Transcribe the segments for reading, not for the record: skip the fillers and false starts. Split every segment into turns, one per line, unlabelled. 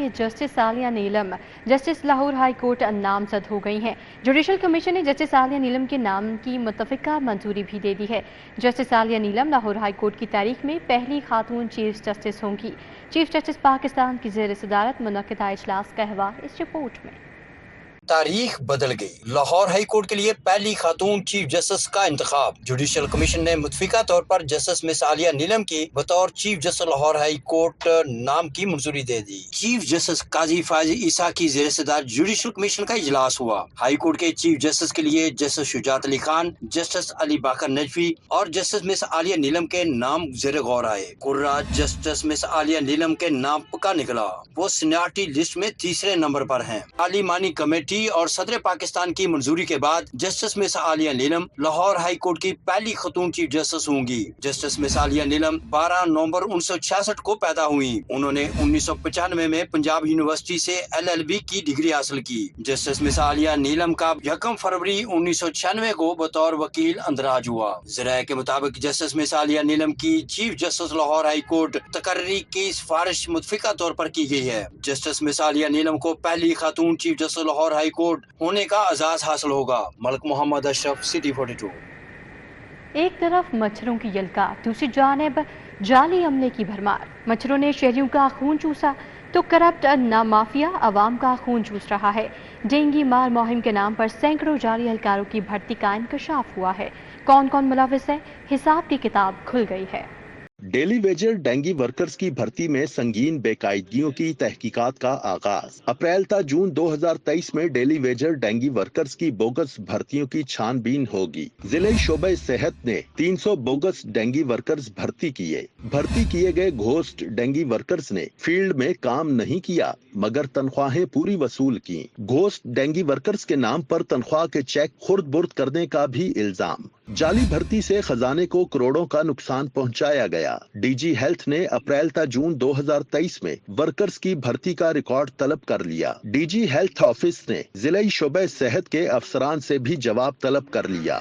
कि जस्टिस आलिया नीलम justice Lahore high court नामजद हो गई हैं। जुडिशल कमीशन ने जस्टिस आलिया नीलम के नाम की मुतफिका मंजूरी भी दे दी है। जस्टिस आलिया नीलम लाहौर हाई कोर्ट की तारीख में पहली खातून चीफ जस्टिस होंगी। चीफ जस्टिस पाकिस्तान की ज़ेर सदारत मुनक्किदा इजलास का अहवाल इस रिपोर्ट में।
तारीख बदल गई। लाहौर हाई कोर्ट के लिए पहली खातून चीफ जस्टिस का इंतखाब। जुडिशल कमीशन ने मुतफिका तौर पर जस्टिस मिस आलिया नीलम की बतौर chief justice Lahore high court नाम की मंजूरी दे दी। चीफ जस्टिस काजी फायज ईसा की जेर सदारत जुडिशल कमीशन का इजलास हुआ। हाई कोर्ट के चीफ जस्टिस के लिए जस्टिस शुजात अली खान, जस्टिस अली बाकर नजफी और जस्टिस मिस आलिया नीलम के नाम जेर गौर आए। कुर्रा जस्टिस मिस आलिया नीलम के नाम पक्का निकला। वो सीनियरिटी लिस्ट में तीसरे नंबर पर हैं। पार्लिमानी कमेटी और सदर पाकिस्तान की मंजूरी के बाद जस्टिस मिस आलिया नीलम लाहौर हाई कोर्ट की पहली खतून चीफ जस्टिस होंगी। जस्टिस मिस आलिया नीलम 12 नवंबर 1966 को पैदा हुई। उन्होंने 1995 में पंजाब यूनिवर्सिटी से LLB की डिग्री हासिल की। जस्टिस मिस आलिया नीलम का 1 फरवरी 1996 को बतौर वकील अंदराज हुआ। ज़राए के मुताबिक जस्टिस मिस आलिया नीलम की chief justice Lahore high court तकर्री की सिफारिश मुतफिका तौर पर की गई है। जस्टिस मिस आलिया नीलम को पहली खातून chief justice Lahore high court होने का एजाज हासिल होगा। मलिक मोहम्मद अशरफ, सिटी 42।
एक तरफ मच्छरों की यलगार, दूसरी जानिब जाली अमले की भरमार। मच्छरों ने शहरियों का खून चूसा तो करप्ट ना माफिया अवाम का खून चूस रहा है। डेंगी मार मुहिम के नाम पर सैकड़ों जाली एहलकारों की भर्ती का इंकशाफ हुआ है। कौन कौन मुलविस है, हिसाब की किताब खुल गई है।
डेली वेजर डेंगी वर्कर्स की भर्ती में संगीन बेकायदगियों की तहकीकात का आगाज। अप्रैल ta जून 2023 में डेली वेजर डेंगी वर्कर्स की बोगस भर्तियों की छानबीन होगी। जिले शोबे सेहत ने 300 बोगस डेंगी वर्कर्स भर्ती किए। भर्ती किए गए घोस्ट डेंगी वर्कर्स ने फील्ड में काम नहीं किया मगर तनख्वाहें पूरी वसूल की। घोस्ट डेंगी वर्कर्स के नाम पर तनख्वाह के चेक खुर्द बुर्द करने का भी इल्जाम। जाली भर्ती से खजाने को करोड़ों का नुकसान पहुंचाया गया। डीजी हेल्थ ने अप्रैल ta जून 2023 में वर्कर्स की भर्ती का रिकॉर्ड तलब कर लिया। डीजी हेल्थ ऑफिस ने जिले शोबे सेहत के अफसरान से भी जवाब तलब कर लिया।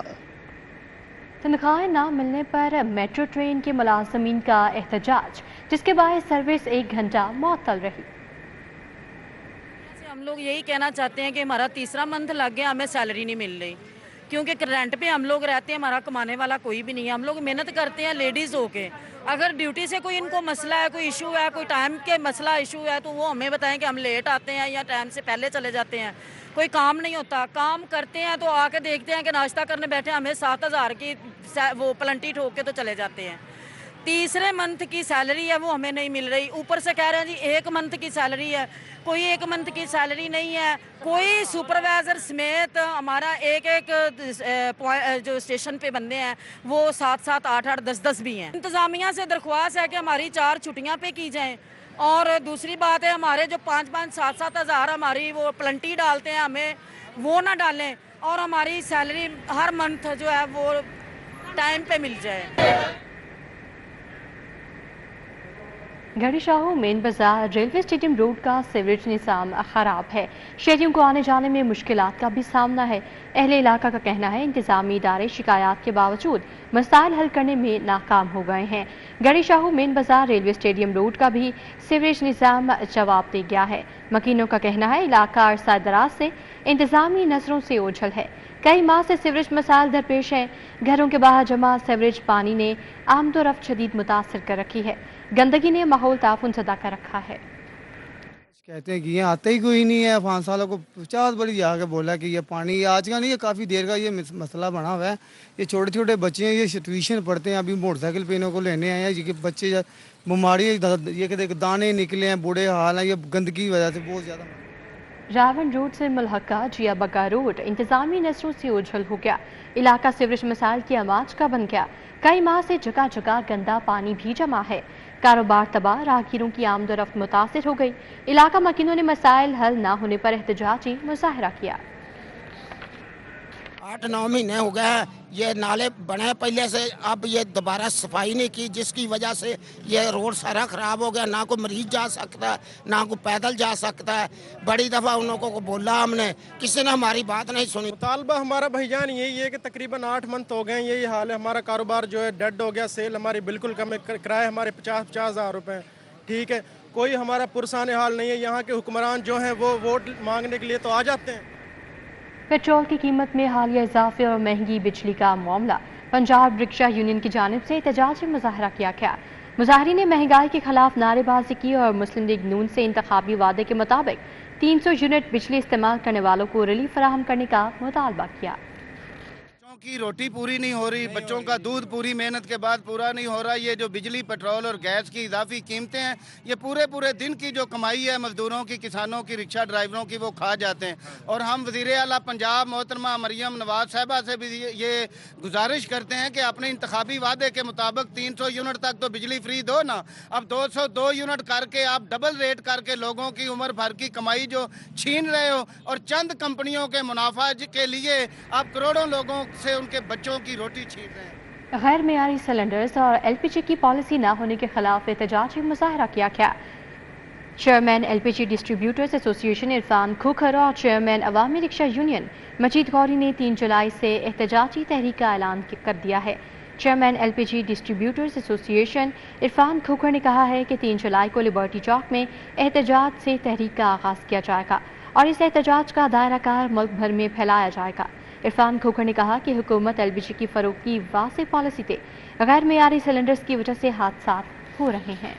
तनख्वाहें न मिलने पर मेट्रो ट्रेन के मुलाजमीन का एहतजाज, जिसके बाद सर्विस 1 घंटा मुअत्तल रही।
हम लोग यही कहना चाहते हैं कि हमारा तीसरा मंथ लग गया, हमें सैलरी नहीं मिल रही, क्योंकि रेंट पे हम लोग रहते हैं, हमारा कमाने वाला कोई भी नहीं है। हम लोग मेहनत करते हैं लेडीज़ होके। अगर ड्यूटी से कोई इनको मसला है, कोई इशू है, कोई टाइम के मसला इशू है तो वो हमें बताएं कि हम लेट आते हैं या टाइम से पहले चले जाते हैं। कोई काम नहीं होता, काम करते हैं तो आके देखते हैं कि नाश्ता करने बैठे हमें 7,000 की वो पलंटी ठोक के तो चले जाते हैं। तीसरे मंथ की सैलरी है वो हमें नहीं मिल रही। ऊपर से कह रहे हैं जी 1 मंथ की सैलरी है, कोई 1 मंथ की सैलरी नहीं है। कोई सुपरवाइज़र समेत हमारा एक जो स्टेशन पे बंदे हैं वो 7-7, 8-8, 10-10 भी हैं। इंतज़ामिया से दरख्वास्त है कि हमारी 4 छुट्टियां पे की जाएं। और दूसरी बात है हमारे जो 5-5, 7-7 हज़ार हमारी वो प्लंटी डालते हैं, हमें वो ना डालें और हमारी सैलरी हर मंथ जो है वो टाइम पे मिल जाए।
गढ़ी शाहू मेन बाजार रेलवे स्टेडियम रोड का सीवरेज निज़ाम खराब है। शहरियों को आने जाने में मुश्किलात का भी सामना है। अहले इलाका का कहना है इंतजामी इदारे शिकायत के बावजूद मसाइल हल करने में नाकाम हो गए हैं। गढ़ी शाहू मेन बाजार रेलवे स्टेडियम रोड का भी सीवरेज निज़ाम जवाब दे गया है। मकीनों का कहना है इलाका अरसा दराज से इंतजामी नजरों से ओझल है। कई माह से सीवरेज मसाइल दरपेश हैं। घरों के बाहर जमा सीवरेज पानी ने आमदोरफ्त शदीद मुतासर कर रखी है। गंदगी ने माहौल ताफुन सदा कर रखा है।
कहते हैं कि ये आता ही कोई नहीं है। 5 सालों को 50 बार जाके बोला कि ये पानी आज का नहीं है, काफ़ी देर का ये मसला बना हुआ है। ये छोटे छोटे बच्चे हैं, ये ट्यूशन पढ़ते हैं, अभी मोटरसाइकिल पे इनको लेने आए हैं। ये बच्चे बीमारी ये दाने निकले हैं, बूढ़े हाल हैं, ये गंदगी की वजह से बहुत ज़्यादा।
रावण रोड से मुल्हका जिया बगा रोड इंतजामी नजरों से ओझल हो गया। इलाका सीवरेज मसाइल की आमाज का बन गया। कई माह से जगह जगह गंदा पानी भी जमा है। कारोबार तबाह, राहगीरों की आमदोरफ्त मुतासिर हो गई। इलाका मकीनों ने मसाइल हल न होने पर एहतजाजी मुजाहरा किया।
8-9 महीने हो गए ये नाले बने पहले से, अब ये दोबारा सफाई नहीं की, जिसकी वजह से ये रोड सारा ख़राब हो गया। ना कोई मरीज जा सकता है, ना कोई पैदल जा सकता है। बड़ी दफ़ा उन लोगों को बोला हमने, किसी ने हमारी बात नहीं सुनी।
मुतालबा हमारा भाईजान यही है कि तकरीबन 8 मंथ हो गए यही हाल है। हमारा कारोबार जो है डेड हो गया, सेल हमारी बिल्कुल कम है, किराए हमारे 50-50 हज़ार रुपये, ठीक है। कोई हमारा पुरसान हाल नहीं है। यहाँ के हुक्मरान जो हैं वो वोट मांगने के लिए तो आ जाते हैं।
पेट्रोल की कीमत में हालिया इजाफे और महंगी बिजली का मामला, पंजाब रिक्शा यूनियन की जानिब से एहतजाजी मुजाहरा किया गया। मुजाहरीन ने महंगाई के खिलाफ नारेबाजी की और मुस्लिम लीग नून से इंतखाबी वादे के मुताबिक 300 यूनिट बिजली इस्तेमाल करने वालों को रिलीफ फराहम करने का मुतालबा किया।
की रोटी पूरी नहीं हो रही, बच्चों का दूध पूरी मेहनत के बाद पूरा नहीं हो रहा। ये जो बिजली, पेट्रोल और गैस की इजाफी कीमतें हैं, ये पूरे दिन की जो कमाई है मजदूरों की, किसानों की, रिक्शा ड्राइवरों की, वो खा जाते हैं। और हम वज़ीर आला पंजाब मोहतरमा मरियम नवाज साहिबा से भी ये गुजारिश करते हैं कि अपने इंतखाबी वादे के मुताबिक 300 यूनिट तक तो बिजली फ्री दो ना। अब 202 यूनिट करके आप डबल रेट करके लोगों की उम्र भर की कमाई जो छीन रहे हो और चंद कंपनियों के मुनाफा के लिए आप करोड़ों लोगों से उनके बच्चों की रोटी छीन रहे हैं।
गैर मेयारी सिलेंडर्स और एलपीजी की पॉलिसी न होने के खिलाफ एहतजाजी मुजाहरा किया गया। Chairman LPG distributors association Irfan Khokhar और चेयरमैन अवामी रिक्शा यूनियन मजीद गौरी ने 3 जुलाई से एहतजाजी तहरीक का ऐलान कर दिया है। Chairman LPG distributors association Irfan Khokhar ने कहा है कि 3 जुलाई को लिबर्टी चौक में एहतजाज से तहरीक का आगाज किया जाएगा और इस एहतजाज का दायरा कार मुल्क भर में फैलाया जाएगा। इरफान खोखर ने कहा कि हुकूमत एलपीजी की फरोख्त की वाज़ेह पॉलिसी से गैर मेयारी सिलेंडर्स की वजह से हादसा हो रहे हैं।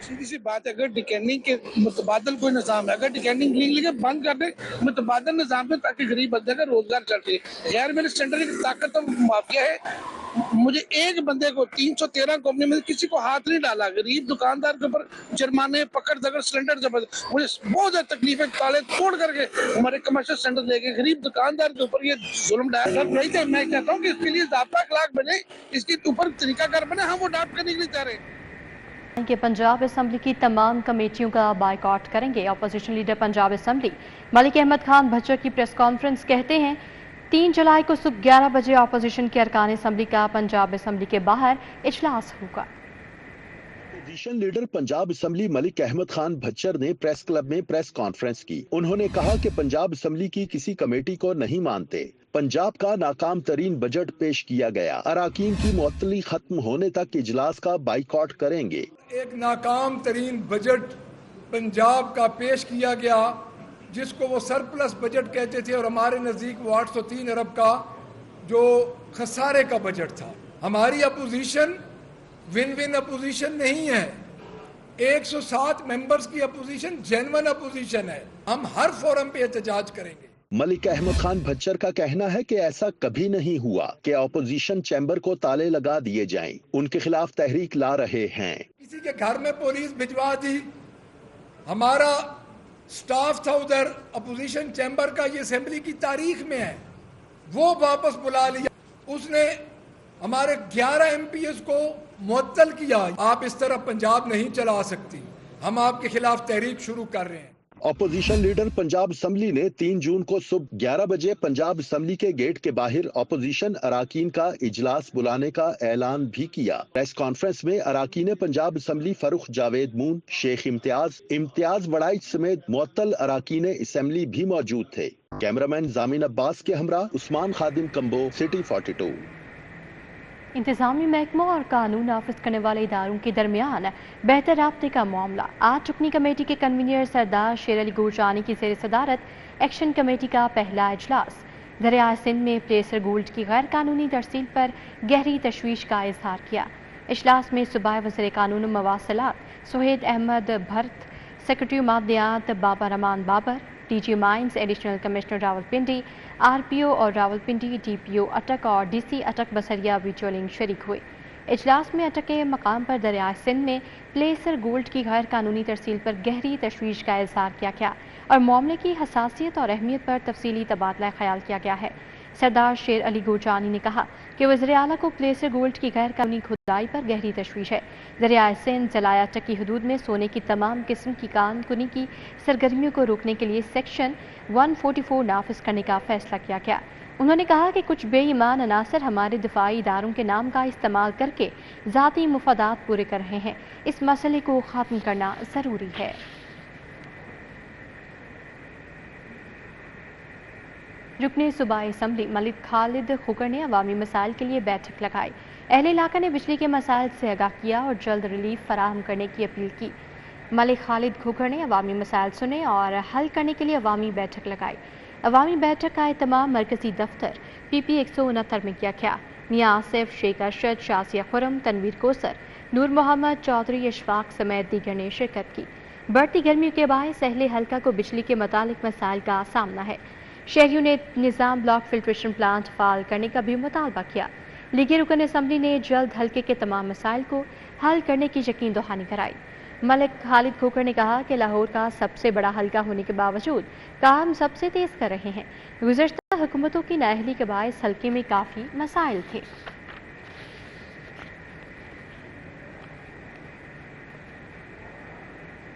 सीधी सी बात है, अगर डिकैनिंग के मुतबादल कोई निज़ाम है, अगर डिकैनिंग लीगली बंद कर दे मुतबादल निज़ाम पे, ताकि गरीब बंदे का रोजगार चल रहे। गैर मेरी स्टैंडर्ड की ताकत तो माफिया है। मुझे एक बंदे को 313 कंपनी में किसी को हाथ नहीं डाला। गरीब दुकानदार के ऊपर जुर्माने, पकड़ दगड़, सिलेंडर जबरदस्त, मुझे बहुत ज्यादा तकलीफ है। ताले तोड़ करके हमारे कमर्शियल सेंटर ले गए। गरीब दुकानदार के ऊपर ये जुल्म डाला नहीं थे। मैं कहता हूँ कि इसके लिए ज़ाब्ता अखलाक बने, इसके ऊपर तरीकाकार बने, हम वो अडॉप्ट करने के लिए तैयार हैं
कि पंजाब असम्बली की तमाम कमेटियों का बाइकआउट करेंगे। Opposition leader Punjab assembly Malik Ahmad Khan Bhachar की प्रेस कॉन्फ्रेंस कहते हैं 3 जुलाई को सुबह 11 बजे अपोजिशन के अरकान असम्बली का पंजाब असम्बली के बाहर इजलास होगा।
Opposition leader Punjab assembly Malik Ahmad Khan Bhachar ने प्रेस क्लब में प्रेस कॉन्फ्रेंस की। उन्होंने कहा कि पंजाब असम्बली की किसी कमेटी को नहीं मानते। पंजाब का नाकाम तरीन बजट पेश किया गया। अराकीन की मुअत्तली खत्म होने तक इजलास का बाइकआउट करेंगे।
एक नाकाम तरीन बजट पंजाब का पेश किया गया, जिसको वो सरप्लस बजट कहते थे और हमारे नज़दीक वो 803 अरब का जो खसारे का बजट था। हमारी अपोजिशन विन विन अपोजिशन नहीं है। 107 मेंबर्स की अपोजिशन जेन्युइन अपोजिशन है। हम हर फोरम पे एहतजाज करेंगे।
मलिक अहमद खान भच्चर का कहना है कि ऐसा कभी नहीं हुआ कि अपोजिशन चैम्बर को ताले लगा दिए जाएं। उनके खिलाफ तहरीक ला रहे हैं।
किसी के घर में पुलिस भिजवा दी। हमारा स्टाफ था उधर अपोजिशन चैम्बर का, ये असेंबली की तारीख में है, वो वापस बुला लिया। उसने हमारे 11 MPs को मुअत्तल किया। आप इस तरह पंजाब नहीं चला सकती। हम आपके खिलाफ तहरीक शुरू कर रहे हैं।
अपोजिशन लीडर पंजाब असम्बली ने 3 जून को सुबह 11 बजे पंजाब असम्बली के गेट के बाहर अपोजिशन अराकीन का इजलास बुलाने का ऐलान भी किया। प्रेस कॉन्फ्रेंस में अराकीन पंजाब असम्बली फरुख जावेद मून, शेख इम्तियाज वड़ाइच समेत मुअत्तल अराकीन असम्बली भी मौजूद थे। कैमरामैन जामिन अब्बास के हमरा उस्मान खादिम कंबो, सिटी 42।
इंतजामी महकमा और कानून नाफिज करने वाले इदारों के दरमियान बेहतर राब्ते का मामला। आज चुकनी कमेटी के कन्वीनर सरदार शेर अली गोरजानी की ज़ेर सदारत एक्शन कमेटी का पहला इजलास। दरियाए सिंध में प्लेसर गोल्ड की गैर कानूनी तरसील पर गहरी तशवीश का इजहार किया। इजलास में सूबाई वज़ीर कानून मवासलात सुहेद अहमद भरत, सेक्रेटरी मादियात Baba Raman Babar, DG mines additional commissioner Rawalpindi, RPO और रावलपिंडी DPO अटक और DC अटक बसरिया विचोलिंग शरीक हुए। इजलास में अटक के मकाम पर दरियाए सिंध में प्लेसर गोल्ड की गैर कानूनी तरसील पर गहरी तशवीश का इजहार किया गया और मामले की हसासियत और अहमियत पर तफसीली तबादला ख्याल किया गया है। सरदार शेर अली गोरजानी ने कहा कि वज़ीर आला को प्लेसर गोल्ड की गैर कानूनी खुदाई पर गहरी तशवीश है। दरियाए सिंध जलाया अटक की हदूद में सोने की तमाम किस्म की कानकुनी की सरगर्मियों को रोकने के लिए सेक्शन 144 नाफिज करने का फैसला किया गया। उन्होंने कहा कि कुछ बेईमान अनासर हमारे दिफाई इदारों के नाम का इस्तेमाल करके ज़ाती मुफादात पूरे कर रहे हैं। इस मसले को ख़त्म करना ज़रूरी है। रुकने सूबाई असम्बली मलिक खालिद खुकर ने अवामी मसाइल के लिए बैठक लगाई। अहले इलाका ने बिजली के मसाइल से आगाह किया और जल्द रिलीफ फराहम करने की अपील की। मलिक खालिद खुकर ने अवामी मसाइल सुने और हल करने के लिए अवामी बैठक लगाई। अवामी बैठक का एहतमाम मरकजी दफ्तर PP 169 में किया गया। मियां आसिफ, शेख अरशद, शासिया खुरम, तनवीर कोसर, नूर मोहम्मद चौधरी, अशफाक समेत दीगर ने शिरकत की। बढ़ती गर्मियों के बायस अहले हल्का को बिजली के मुतालिक मसाइल का सामना है। शहरियों ने निज़ाम ब्लॉक फिल्ट्रेशन प्लांट फाल करने का भी मुतालबा किया। लीगी रुकन असम्बली ने जल्द हल्के के तमाम मसाइल को हल करने की यकीन दहानी कराई। मलिक खालिद खोकर ने कहा कि लाहौर का सबसे बड़ा हल्का होने के बावजूद काम सबसे तेज कर रहे हैं। गुज़श्ता हुकूमतों की नाअहली के बायस हल्के में काफ़ी मसाइल थे।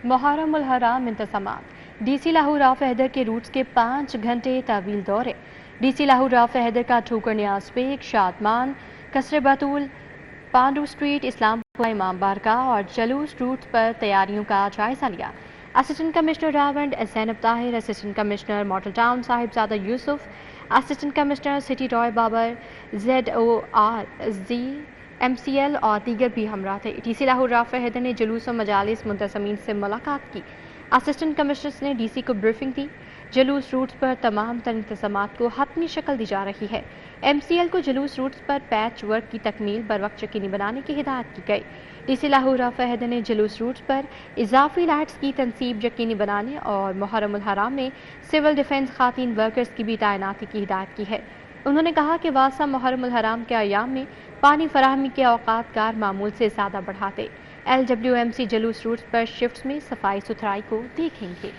मुहर्रम उल हराम इंतज़ामात। DC लाहौर राफ हैदर के रूट्स के 5 घंटे तवील दौरे। DC लाहौर राफ हैदर का ठोकर नियाज बेग, शादमान, कसर बतूल, पांडू स्ट्रीट, इस्लामपुर, इमाम बारगाह और जलूस रूट पर तैयारियों का जायजा लिया। Assistant commissioner Raiwind Zainab Tahir, assistant commissioner Model Town Sahibzada Yousuf, assistant commissioner city Rai Babar, ZORZ, MCL और दीगर भी हमरा थे। DC लाहौर राफ हैदर ने जुलूस और मजालिस मुंतज़मीन से मुलाकात की। असिस्टेंट कमिश्नर्स ने DC को ब्रीफिंग दी। जुलूस रूट्स पर तमाम तर इंतज़ामात को हतमी शक्ल दी जा रही है। MCL को जुलूस रूट्स पर पैच वर्क की तकमील बर वक्त यकीनी बनाने की हिदायत की गई। DC लाहौर राफ हैदर ने जुलूस रूट्स पर इजाफी लाइट्स की तनसीब यकीनी बनाने और मुहर्रम उल हराम में सिविल डिफेंस खातीन वर्कर्स की भी तैनाती की हिदायत की है। उन्होंने कहा कि वासा मुहर्रम उल हराम के अयाम में पानी फराहमी के औकात कार मामूल से ज़्यादा बढ़ाते। LWMC जुलूस रूट्स पर शिफ्ट्स में सफाई सुथराई को देखेंगे।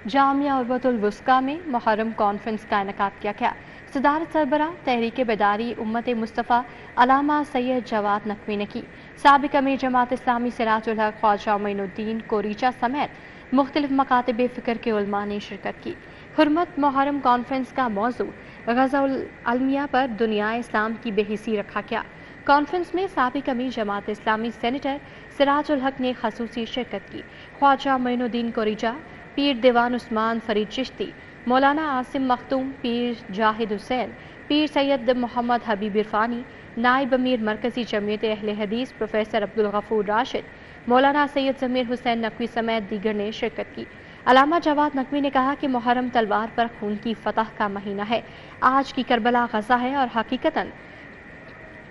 जामिया उर्वतुल वुस्का में मुहर्रम कॉन्फ्रेंस का इनेकाद किया गया। सदारत सरबराह तहरीक बेदारी उम्मत मुस्तफ़ा अलामा सैयद जवाद नकवी ने की। साबिक अमीर जमात इस्लामी सिराजुल हक ख्वाजा मोइनुद्दीन कोरीचा समेत मुख्तलिफ मकातब फ़िक्र के उलमा ने शिरकत की। हुर्मत मुहर्रम कॉन्फ्रेंस का मौजू गज़ाउल अलमिया पर दुनिया इस्लाम की बेहिसी रखा गया। कॉन्फ्रेंस में साबिक अमीर जमात इस्लामी सेनेटर सिराजुल हक ने खसूसी शिरकत की। ख्वाजा मोइनुद्दीन कोरीचा, पीर दीवान उस्मान फरीद चिश्ती, मौलाना आसिम मखदूम, पीर जाहिद हुसैन, पीर सैयद मोहम्मद हबीब इरफानी, नायब अमीर मरकजी जमीयत अहले हदीस प्रोफेसर अब्दुल गफूर राशिद, मौलाना सैयद ज़मीर हुसैन नकवी समेत दीगर ने शिरकत की। अलामा जवाद नकवी ने कहा कि मुहर्रम तलवार पर खून की फतह का महीना है। आज की करबला गज़ा है और हकीकतन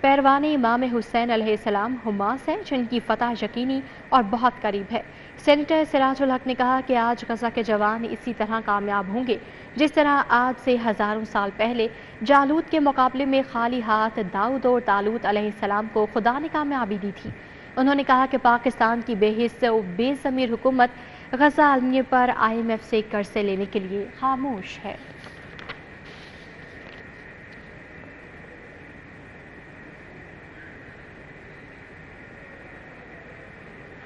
पैरवान इमाम हुसैन अलैहिस्सलाम हुमास है, जिनकी फतह यकीनी और बहुत करीब है। सेनेटर सिराजुल हक ने कहा कि आज गज़ा के जवान इसी तरह कामयाब होंगे जिस तरह आज से हज़ारों साल पहले जालूत के मुकाबले में खाली हाथ दाऊद और तालूत अलैहिस्सलाम को खुदा ने कामयाबी दी थी। उन्होंने कहा कि पाकिस्तान की बेहिस और बेज़मीर हुकूमत गज़ा अलमिया पर IMF से कर्ज़े लेने के लिए खामोश है।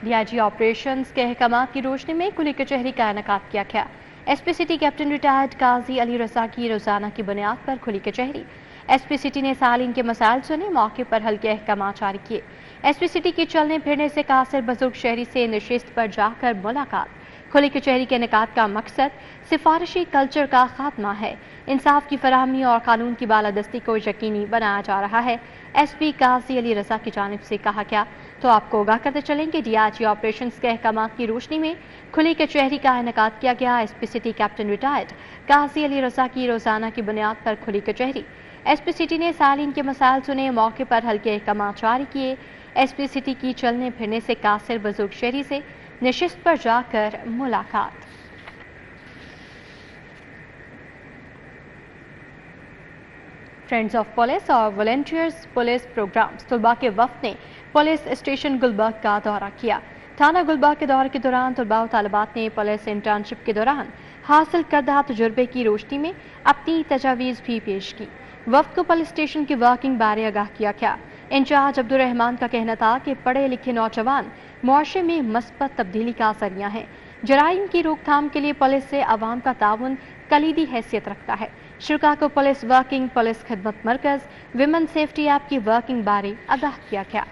DIG ऑपरेशंस के अहकामात की रोशनी में कुली कचहरी का इनेकाद किया गया। SP सिटी कैप्टन रिटायर्ड काजी अली रज़ा की रोजाना की बुनियाद पर खुली कचहरी। SP सिटी ने सालीन के मसाइल सुने, मौके पर हल्के अहकामात जारी किए। SP सिटी की चलने फिरने से कासिर बुजुर्ग शहरी से नशिस्त पर जाकर मुलाकात। खुली कचहरी के इनेकाद का मकसद सिफारिशी कल्चर का खात्मा है, इंसाफ की फराहमी और कानून की बालादस्ती को यकीनी बनाया जा रहा है। SP काजी अली रज़ा की जानिब से कहा गया। तो आपको आगाह करते चलेंगे DIG ऑपरेशंस के अहकामात की रोशनी में खुली कचहरी का इनेकाद किया गया। SP सिटी कैप्टन रिटायर्ड काजी अली रज़ा की रोजाना की बुनियाद पर खुली कचहरी। SP सिटी ने सालीन के मसाइल सुने, मौके पर हल्के अहकामात जारी किए। SP सिटी की चलने फिरने से कासिर बुजुर्ग शहरी से नशिस्त पर जाकर मुलाकात। फ्रेंड्स ऑफ पुलिस और वॉलंटियर्स पुलिस प्रोग्राम्स तलबा के वफ्द ने पुलिस स्टेशन गुलबर्ग का दौरा किया। थाना गुलबर्ग के दौरे के दौरान तलबा और तालिबात ने पुलिस इंटर्नशिप के दौरान हासिल करदा तजुर्बे की रोशनी में अपनी तजावीज़ भी पेश की। वफ्द को पुलिस स्टेशन की वर्किंग बारे आगाह किया गया। इंचार्ज अब्दुल रहमान का कहना था कि पढ़े लिखे नौजवान मुआशरे में मस्बत तब्दीली का जरिया हैं। जराइम की रोकथाम के लिए पुलिस से अवाम का ताउन कलीदी हैसियत रखता है। शुरा को पुलिस वर्किंग, पुलिस खिदमत मरकज, विमेन सेफ्टी ऐप की वर्किंग बारे आगाह किया गया।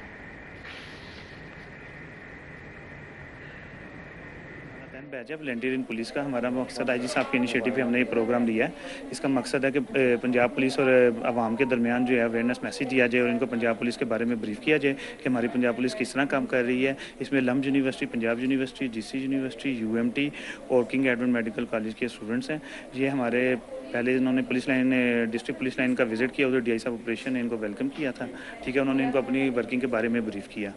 बैच है वॉलंटियरिंग पुलिस का। हमारा मकसद आई जी साहब के इनिशिएटिव पे हमने ये प्रोग्राम लिया है। इसका मकसद है कि पंजाब पुलिस और आवाम के दरमियान जो है अवेयरनेस मैसेज दिया जाए और इनको पंजाब पुलिस के बारे में ब्रीफ किया जाए कि हमारी पंजाब पुलिस किस तरह काम कर रही है। इसमें लम्ब university, Punjab university, GC university, UMT और किंग एडवर्ड मेडिकल कॉलेज के स्टूडेंट्स हैं। ये हमारे पहले इन्होंने police line, district police line का विजिट किया, उधर DI साहब ऑपरेशन ने इनको वेलकम किया था, ठीक है। उन्होंने इनको अपनी वर्किंग के बारे में ब्रीफ किया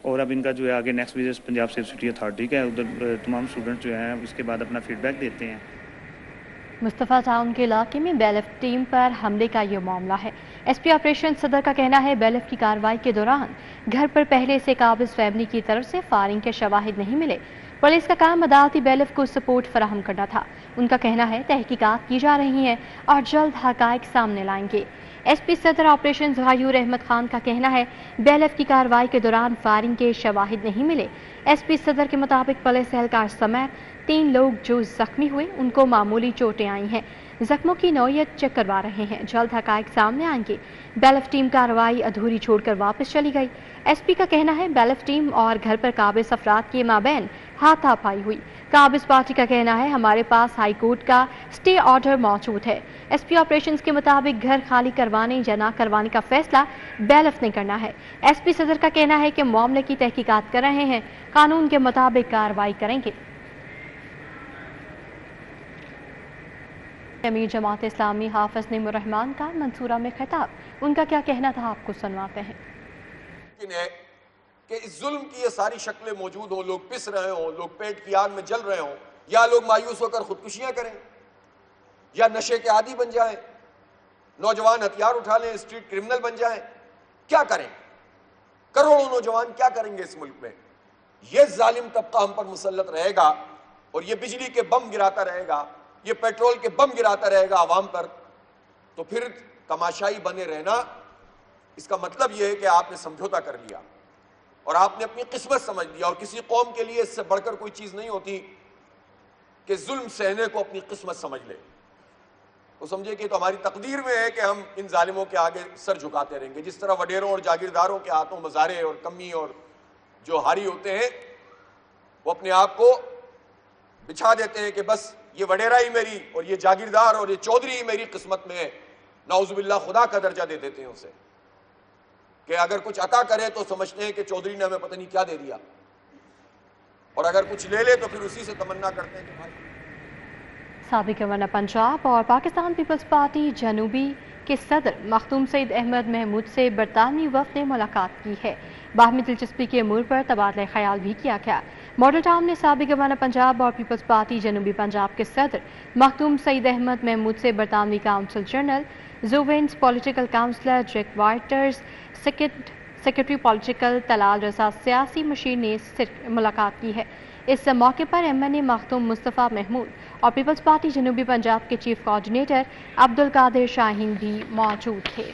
और अब इनका जो है आगे next visit Punjab safe city authority का है, उधर तमाम स्टूडेंट्स जो हैं उसके बाद अपना फीडबैक देते हैं।
मुस्तफ़ा टाउन के इलाके में BLF टीम पर हमले का ये मामला है। SP ऑपरेशन सदर का कहना है BLF की कार्रवाई के दौरान घर पर पहले से काबिज फैमिली की तरफ से फायरिंग के शवाहिद नहीं मिले। पुलिस का काम अदालती BLF को सपोर्ट फराहम करना था। उनका कहना है तहकीकात की जा रही हैं और जल्द हकायक सामने लाएंगे। SP सदर ऑपरेशन ज़ुहैर अहमद खान का कहना है BLF की कार्रवाई के दौरान फायरिंग के शवाहिद नहीं मिले। SP सदर के मुताबिक पुलिस एहलकार समेत 3 लोग जो जख्मी हुए उनको मामूली चोटें आई हैं। जख्मों की नौयत चेक करवा रहे हैं, जल्द हकायक सामने आएंगे। BLF टीम कार्रवाई अधूरी छोड़कर वापस चली गई। SP का कहना है BLF टीम और घर पर काबिज अफराद के माबैन हाथापाई हुई। काबिज पार्टी का कहना है हमारे पास हाई कोर्ट का स्टे ऑर्डर मौजूद है। SP ऑपरेशंस के मुताबिक घर खाली करवाने या ना करवाने का फैसला BLF ने करना है। SP सदर का कहना है कि मामले की तहकीकात कर रहे हैं, कानून के मुताबिक कार्रवाई करेंगे। अमीर जमात इस्लामी हाफिज नईमुर रहमान का मंसूरा में खिताब, उनका क्या कहना था आपको सुनवाते हैं।
कि इस जुल्म की ये सारी शक्लें मौजूद हों, लोग पिस रहे हों, लोग पेट की आग में जल रहे हों, या लोग मायूस होकर खुदकुशियां करें या नशे के आदी बन जाएं, नौजवान हथियार उठा लें, स्ट्रीट क्रिमिनल बन जाएं, क्या करें? करोड़ों नौजवान क्या करेंगे इस मुल्क में? ये जालिम तबका हम पर मुसल्लत रहेगा और ये बिजली के बम गिराता रहेगा, ये पेट्रोल के बम गिराता रहेगा आवाम पर, तो फिर तमाशाई बने रहना, इसका मतलब यह है कि आपने समझौता कर लिया और आपने अपनी किस्मत समझ लिया। और किसी कौम के लिए इससे बढ़कर कोई चीज नहीं होती कि जुल्म सहने को अपनी किस्मत समझ ले। तो समझे कि तो हमारी तकदीर में है कि हम इन जालिमों के आगे सर झुकाते रहेंगे। जिस तरह वडेरों और जागीरदारों के हाथों मजारे और कमी और जो हारी होते हैं वो अपने आप को बिछा देते हैं कि बस ये वडेरा ही मेरी और ये जागीरदार और ये चौधरी ही मेरी किस्मत में है, नाउजुबिल्लाह खुदा का दर्जा दे देते हैं उसे, कि अगर कुछ अता करे तो समझते हैं कि चौधरी ने हमें पता नहीं क्या दे दिया, और अगर कुछ ले ले तो फिर उसी से तमन्ना करते हैं कि भाई।
साबिक गवर्नर पंजाब और पाकिस्तान पीपल्स पार्टी जनूबी के सदर मखदूम सईद अहमद महमूद से बरतानवी वफ़द ने मुलाकात की है। बाहमी दिलचस्पी के अमूर पर तबादला ख्याल भी किया गया। मॉडल टाउन में साबिक गवर्नर पंजाब और पीपल्स पार्टी जनूबी पंजाब के सदर मखदूम सईद अहमद महमूद से बरतानवी काउंसिल जनरल, जुवेंस political counsellor Jack Waiters, secretary political Talal Raza सियासी मशीर ने मुलाकात की है। इस मौके पर MNA मखदूम मुस्तफ़ा महमूद और पीपल्स पार्टी जनूबी पंजाब के चीफ कोऑर्डिनेटर अब्दुल कादिर शाहीन भी मौजूद थे।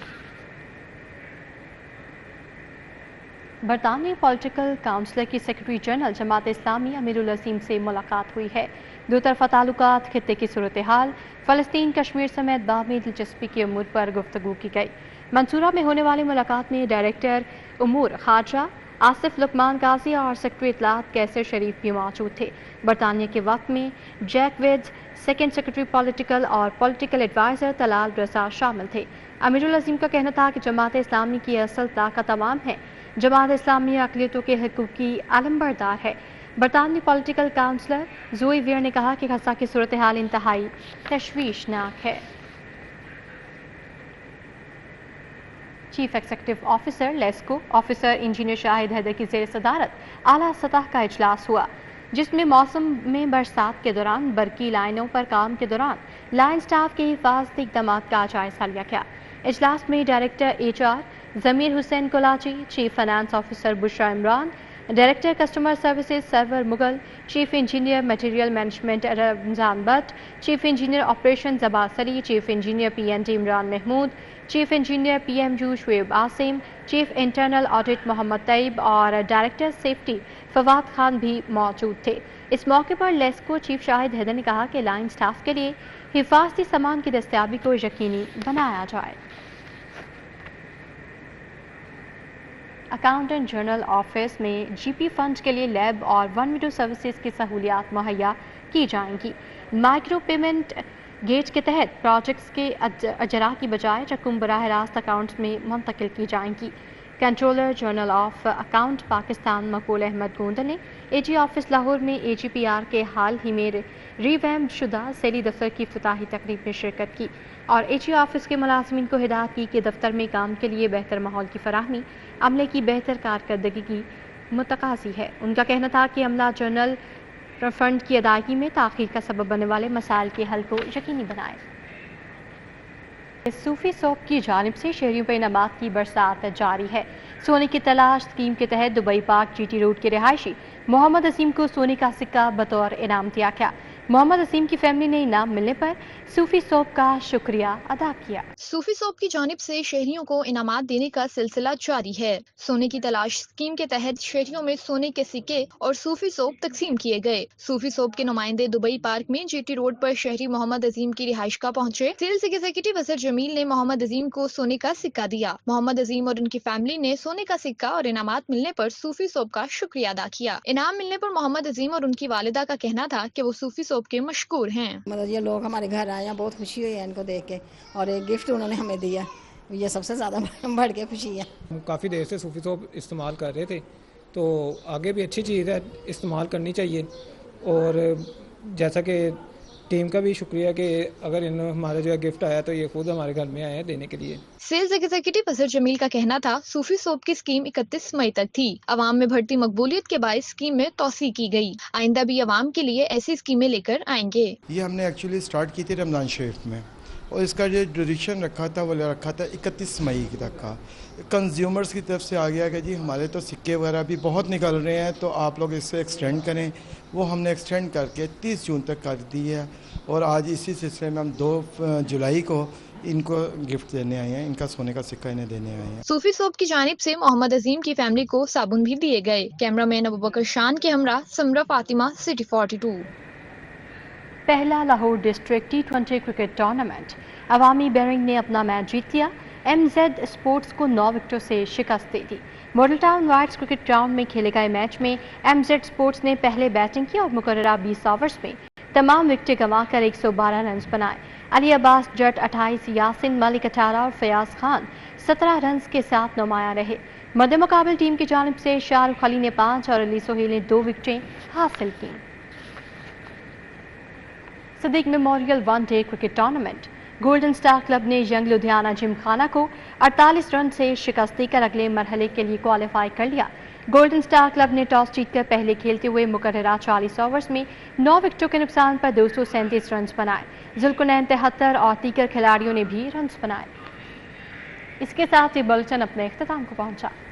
बरतानवी पॉलिटिकल काउंसलर की सेक्रेटरी जनरल जमात इस्लामी अमीरुल अजीम से मुलाकात हुई है। दो तरफा ताल्लुकात, खित्ते की सूरत हाल, फ़लस्तीन कश्मीर समेत बाहमी दिलचस्पी के अमूर पर गुफ्तगू की गई। मंसूरा में होने वाली मुलाकात में डायरेक्टर उमूर खारजा आसिफ लुकमान गाजी और सेक्रेटरी इत्तलात कैसर शरीफ भी मौजूद थे। बरतानिया के वक्त में जैक विड्स, सेकेंड सेक्रेटरी पॉलिटिकल और पॉलिटिकल एडवाइज़र तलाल रजा शामिल थे। अमीरुल अजीम का कहना था कि जमात इस्लामी की असल ताकत तमाम है। जमात इस्लामी अक़लियतों के हक़ूक़ की आलमबरदार है। बरतानवी पॉलिटिकल काउंसलर जोई वेयर ने कहा कि गज़ा की सूरत हाल इंतहाई तशवीशनाक है। Chief executive officer LESCO officer engineer Shahid Haider की ज़ेर सदारत आला सतह का इजलास हुआ, जिसमें मौसम में बरसात के दौरान बरकी लाइनों पर काम के दौरान लाइन स्टाफ के हिफाजती इक़दाम का जायजा लिया गया। इजलास में director HR Zameer Hussain Kolachi, chief finance officer Bushra Imran, director customer services Sarwar Mughal, chief engineer material management Ramzan Bhatt, chief engineer operation Abbas Ali, chief engineer PND Imran Mahmood, chief engineer PMU Shoaib Asim, chief internal audit Mohammad Tayyab और डायरेक्टर सेफ्टी फवाद खान भी मौजूद थे। इस मौके पर लेस्को चीफ शाहिद हैदर ने कहा कि लाइन स्टाफ के लिए हिफाजती सामान की दस्तयाबी को यकीनी बनाया जाए। اکاؤنٹنٹ جنرل آفس میں جی پی فنڈ کے لیے لیب اور ون وڈو سروسز کی سہولیات مہیا کی جائیں گی۔ مائکرو پیمنٹ گیٹ کے تحت پروجیکٹس کے اجراء کی بجائے رقم براہ راست اکاؤنٹس میں منتقل کی جائیں گی۔ Controller general of account Pakistan Maqbool Ahmad Gondal نے اے جی آفس لاہور میں اے جی پی آر کے حال ہی میں ریویمپ شدہ سیلی دفتر کی افتتاحی تقریب میں شرکت کی اور اے جی آفس کے ملازمین کو ہدایت کی کہ دفتر میں کام کے لیے بہتر ماحول کی فراہمی عملے کی بہتر کارکردگی کی متقاضی ہے۔ ان کا کہنا تھا کہ عملہ جنرل فنڈ کی ادائیگی میں تاخیر کا سبب بننے والے مسائل کے حل کو یقینی بنائے۔ صوفی سوپ کی جانب سے شہریوں پر انعامات کی برسات جاری ہے۔ سونے کی تلاش اسکیم کے تحت Dubai Park G T Road کے رہائشی محمد عظیم کو سونے کا سکہ بطور انعام دیا گیا۔ محمد عظیم کی فیملی نے انعام ملنے پر صوفی سوپ کا شکریہ ادا کیا۔
صوفی سوپ کی جانب سے شہریوں کو انعامات دینے کا سلسلہ جاری ہے۔ سونے کی تلاش اسکیم کے تحت شہریوں میں سونے کے سکے اور صوفی سوپ تقسیم کیے گئے۔ صوفی سوپ کے نمائندے دبئی پارک میں جی ٹی روڈ پر شہری محمد عظیم کی رہائش گاہ پہنچے۔ سیلز ایگزیکٹو اظہر جمیل نے محمد عظیم کو سونے کا سکہ دیا۔ محمد عظیم اور ان کی فیملی نے سونے کا سکہ اور انعامات ملنے پر صوفی سوپ کا شکریہ ادا کیا۔ انعام ملنے پر محمد عظیم اور ان کی والدہ کا کہنا تھا کہ وہ صوفی سوپ کے مشکور ہیں۔
مطلب یہ لوگ ہمارے گھر آئے ہیں، بہت خوشی ہوئی ہے ان کو دیکھ کے، اور ایک گفٹ انہوں نے ہمیں دیا، یہ سب سے زیادہ بڑھ کے خوشی ہے۔
ہم کافی دیر سے صوفی سوپ استعمال کر رہے تھے، تو آگے بھی اچھی چیز ہے، استعمال کرنی چاہیے، اور جیسا کہ ٹیم کا بھی شکریہ کہ اگر ہمارا جو ہے گفٹ آیا تو یہ خود ہمارے گھر میں آئے ہیں دینے کے لیے۔
سیلز ایگزیکٹو اظہر جمیل کا کہنا تھا صوفی سوپ کی اسکیم 31 مئی تک تھی۔ عوام میں بڑھتی مقبولیت کے باعث اسکیم میں توسیع کی گئی۔ آئندہ بھی عوام کے لیے ایسی اسکیمیں لے کر آئیں گے۔
یہ ہم نے ایکچولی سٹارٹ کی تھی رمضان شریف میں، اور اس کا جو ڈیوریشن رکھا تھا وہ رکھا تھا 31 مئی تک کا۔ کنزیومرز کی طرف سے آ گیا کہ جی ہمارے تو سکے وغیرہ بھی بہت نکل رہے ہیں، تو آپ لوگ اس سے ایکسٹینڈ کریں۔ وہ ہم نے ایکسٹینڈ کر کے 30 جون تک کر دی ہے، اور آج اسی سلسلے میں ہم 2 جولائی کو ان کو گفٹ دینے آئے ہیں، ان کا سونے کا سکہ انہیں دینے آئے ہیں۔
صوفی سوپ کی جانب سے محمد عظیم کی فیملی کو صابن بھی دیے گئے۔ کیمرہ مین ابوبکر شان کے ہمراہ سمرہ فاطمہ، سٹی 42۔
پہلا Lahore district T20 cricket tournament, عوامی بیرنگ نے اپنا میچ جیت لیا۔ ایم زیڈ اسپورٹس کو 9 وکٹوں سے شکست دے دی۔ Model town whites cricket ground میں کھیلے گئے میچ میں ایم زیڈ اسپورٹس نے پہلے بیٹنگ کی اور مقررہ 20 اوورز میں تمام وکٹیں گنوا کر 112 رنز بنائے۔ علی عباس جٹ 28، یاسین ملک 18 اور فیاض خان 17 رنز کے ساتھ نمایاں رہے۔ مد مقابل ٹیم کی جانب سے شاہ رخ علی نے 5 اور علی سہیل نے 2 وکٹیں حاصل کیں۔ Siddique memorial one day cricket tournament, golden star club نے ینگ لدھیانہ جم خانہ کو 48 رن سے شکست دے کر اگلے مرحلے کے لیے کوالیفائی کر لیا۔ گولڈن سٹار کلب نے ٹاس جیت کر پہلے کھیلتے ہوئے مقررہ 40 اوورز میں 9 وکٹوں کے نقصان پر 237 رنز بنائے۔ ذوالقرنین 73 اور دیگر کھلاڑیوں نے بھی رنز بنائے۔ اس کے ساتھ یہ بلٹن اپنے اختتام کو پہنچا۔